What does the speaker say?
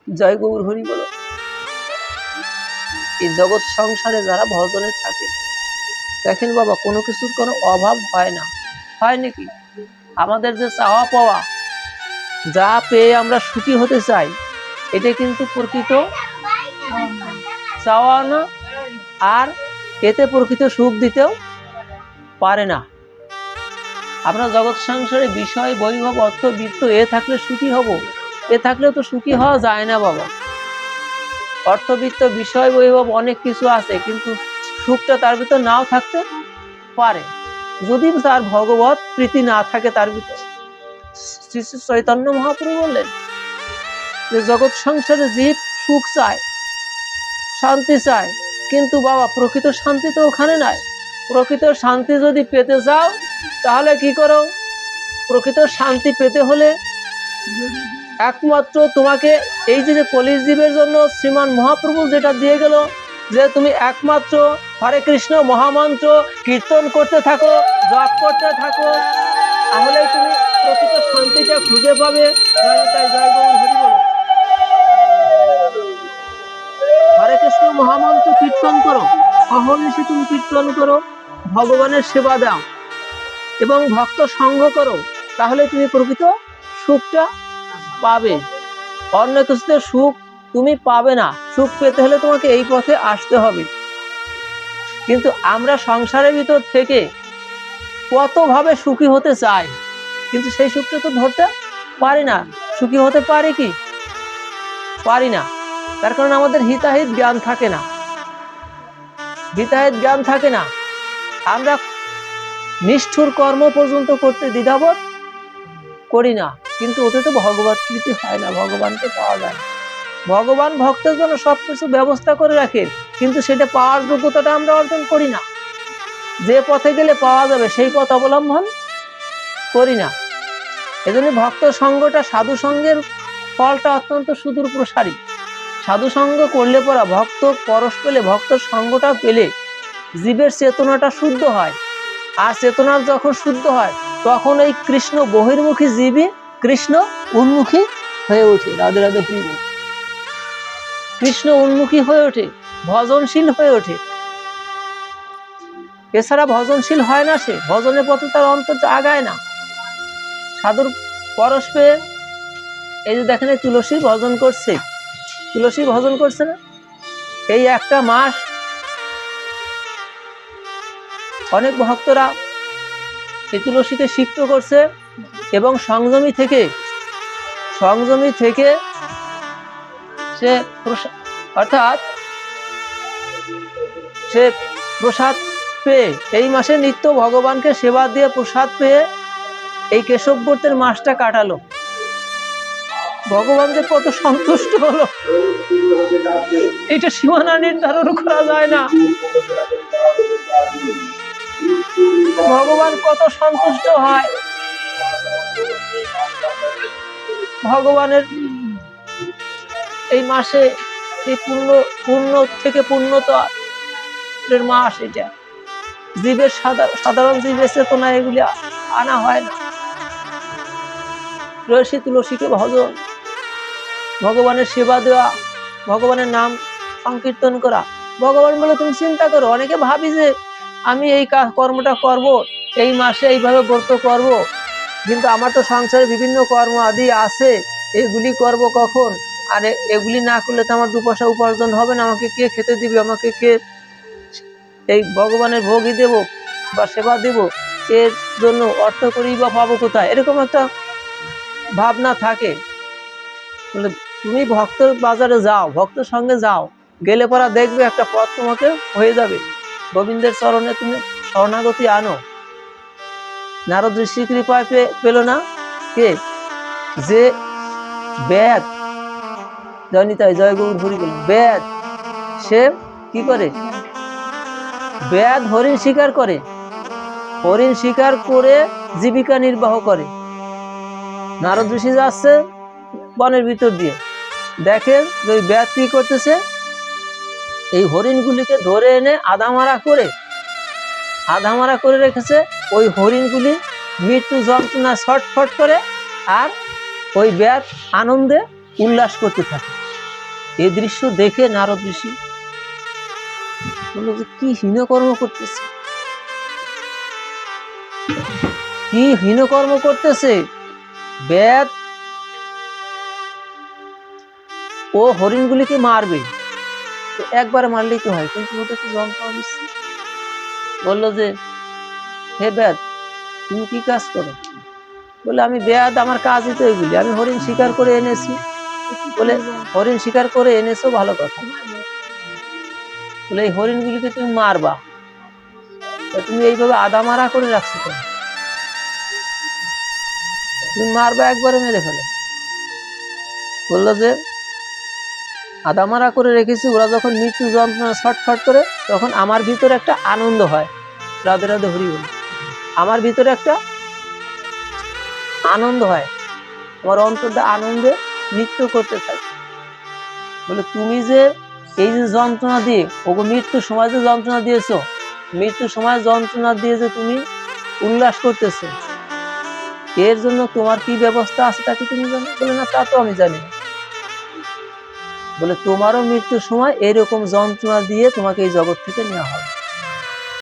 জয় গৌর হরি বলো। এই জগৎ সংসারে যারা ভজনে থাকে, দেখেন বাবা, কোনো কিছুর কোনো অভাব হয় না। হয় নাকি? আমাদের যে চাওয়া পাওয়া, যা পেয়ে আমরা সুখী হতে চাই, এটা কিন্তু প্রকৃত চাওয়া না, আর এতে প্রকৃত সুখ দিতেও পারে না। আমরা জগৎ সংসারে বিষয়, বৈভব, অর্থ, বৃত্ত এ থাকলে সুখী হব, এ থাকলে তো সুখী হওয়া যায় না বাবা। অর্থবিত্ত, বিষয়, বৈভব অনেক কিছু আছে, কিন্তু সুখটা তার ভিতর নাও থাকতে পারে, যদি তার ভগবত প্রীতি না থাকে তার ভিতর। শ্রী শ্রী চৈতন্য মহাপ্রভু বললেন যে জগৎ সংসারে জীব সুখ চায়, শান্তি চায়, কিন্তু বাবা প্রকৃত শান্তি তো ওখানে নাই। প্রকৃত শান্তি যদি পেতে চাও, তাহলে কি করো? প্রকৃত শান্তি পেতে হলে একমাত্র তোমাকে এই যে কলিজীবের জন্য শ্রীমান মহাপ্রভু যেটা দিয়ে গেল, যে তুমি একমাত্র হরে কৃষ্ণ মহামন্ত্র কীর্তন করতে থাকো, জপ করতে থাকো, তাহলে তুমি প্রকৃত শান্তিটা খুঁজে পাবে। জয় গৌর হরি বলো। হরে কৃষ্ণ মহামন্ত্র কীর্তন করো, অহর্নিশি তুমি কীর্তন করো, ভগবানের সেবা দাও এবং ভক্ত সঙ্গ করো, তাহলে তুমি প্রকৃত সুখটা পাবে। অন্য কিছুতে সুখ তুমি পাবে না। সুখ পেতে হলে তোমাকে এই পথে আসতে হবে। কিন্তু আমরা সংসারের ভিতর থেকে কত ভাবে সুখী হতে চাই, কিন্তু সেই সুখটা তো ধরতে পারি না। সুখী হতে পারি কি? পারি না। তার কারণ আমাদের হিতাহিত জ্ঞান থাকে না। হিতাহিত জ্ঞান থাকে না। আমরা নিষ্ঠুর কর্ম পর্যন্ত করতে দ্বিধাবোধ করি না, কিন্তু ওতে তো ভগবত কৃতি হয় না, ভগবানকে পাওয়া যায় না। ভগবান ভক্তের জন্য সবকিছু ব্যবস্থা করে রাখেন, কিন্তু সেটা পাওয়ার যোগ্যতাটা আমরা অর্জন করি না। যে পথে গেলে পাওয়া যাবে সেই পথ অবলম্বন করি না। এজন্য ভক্ত সঙ্গটা, সাধু সঙ্গের ফলটা অত্যন্ত সুদূর প্রসারী। সাধু সঙ্গ করলে পরা ভক্ত পরশ পেলে, ভক্ত সঙ্গটা পেলে জীবের চেতনাটা শুদ্ধ হয়। আর চেতনা যখন শুদ্ধ হয়, তখন এই কৃষ্ণ বহির্মুখী জীবই কৃষ্ণ উন্মুখী হয়ে ওঠে। রাধে রাধে প্রিয়। কৃষ্ণ উন্মুখী হয়ে ওঠে, ভজনশীল হয়ে ওঠে। এছাড়া ভজনশীল হয় না সে, ভজনের পথে তার অন্তর আগায় না। সাধুর পরশ পেয়ে, এই যে দেখেন তুলসী ভজন করছে, তুলসী ভজন করছে না, এই একটা মাস অনেক ভক্তরা এই তুলসীকে সিক্ত করছে এবং সংযমী থেকে সে অর্থাৎ সে প্রসাদ পেয়ে এই মাসে নিত্য ভগবানকে সেবা দিয়ে প্রসাদ পেয়ে এই কেশবব্রতের মাসটা কাটালো। ভগবান যে কত সন্তুষ্ট হলো, এটা সীমানা নির্ধারণ করা যায় না। ভগবান কত সন্তুষ্ট হয়। ভগবানের এই মাসে এই পূর্ণ থেকে পূর্ণতার মাস, এটা জীবের সাধারণ জীবের চেতনা এগুলি আনা হয় না। তুলসীকে ভজন, ভগবানের সেবা দেওয়া, ভগবানের নাম সংকীর্তন করা। ভগবান বলে তুমি চিন্তা করো, অনেকে ভাবি যে আমি এই কর্মটা করব, এই মাসে এইভাবে ব্রত করব, কিন্তু আমার তো সংসারে বিভিন্ন কর্ম আদি আছে, এগুলি করব কখন? আর এগুলি না করলে তো আমার 2 পয়সা উপার্জন হবে না, আমাকে কে খেতে দিবে, আমাকে কে এই ভগবানের ভোগই দেব বা সেবা দেব, এর জন্য অর্থ করি বা পাবো কোথায়, এরকম একটা ভাবনা থাকে। তুমি ভক্ত বাজারে যাও, ভক্তের সঙ্গে যাও, গেলে পরা দেখবে একটা পথ তোমাকে হয়ে যাবে। গোবিন্দের চরণে তুমি শরণাগতি আনো। নারদ ঋষি কৃপায় পেল না কে? যে বেদ, জনিতাই জয় গৌর হরি বল, বেদ সে কি করে? বেদ হরিণ শিকার করে, হরিণ শিকার করে জীবিকা নির্বাহ করে। নারদ ঋষি যাচ্ছে বনের ভিতর দিয়ে, দেখেন যে ওই বেদ কি করতেছে, এই হরিণগুলিকে ধরে এনে আধামারা করে রেখেছে। ওই হরিণগুলি মৃত্যু যন্ত্রণা ছটফট করে, আর ওই বেদ আনন্দে উল্লাস করতে থাকে। এই দৃশ্য দেখে নারদ ঋষি বললো যে কি হীনকর্ম করতেছে, কি হীনকর্ম করতেছে। বেদ ও হরিণগুলিকে মারবে, একবার মারলেই তো হয়, কিন্তু ওদেরকে যন্ত্রণা দিচ্ছে। বললো যে হে বেদ, তুমি কি কাজ করো? বলে আমি বেদ, আমার কাজই তো এগুলি, আমি হরিণ শিকার করে এনেছি। বলে হরিণ শিকার করে এনেছো, ভালো কথা। বলে এই হরিণগুলিকে তুমি মারবা, তুমি এইভাবে আদামারা করে রাখছো কেন? তুমি মারবা, একবারে মেরে ফেলে। বললো যে আদামারা করে রেখেছি, ওরা যখন মৃত্যু যন্ত্রণা ছটফট করে তখন আমার ভিতরে একটা আনন্দ হয়। রাধে রাধে হরি বল। আমার ভিতরে একটা আনন্দ হয়, আমার অন্তরটা আনন্দে নৃত্য করতে থাকে। বলে তুমি যে এই যে যন্ত্রণা দিয়ে, ওগো মৃত্যুর সময় যে যন্ত্রণা দিয়েছো, মৃত্যুর সময় যন্ত্রণা দিয়ে যে তুমি উল্লাস করতেছো, এর জন্য তোমার কি ব্যবস্থা আছে তা কি তুমি জানো? বলে না, তা তো আমি জানি না। বলে তোমারও মৃত্যুর সময় এরকম যন্ত্রণা দিয়ে তোমাকে এই জগৎ থেকে নেওয়া হবে।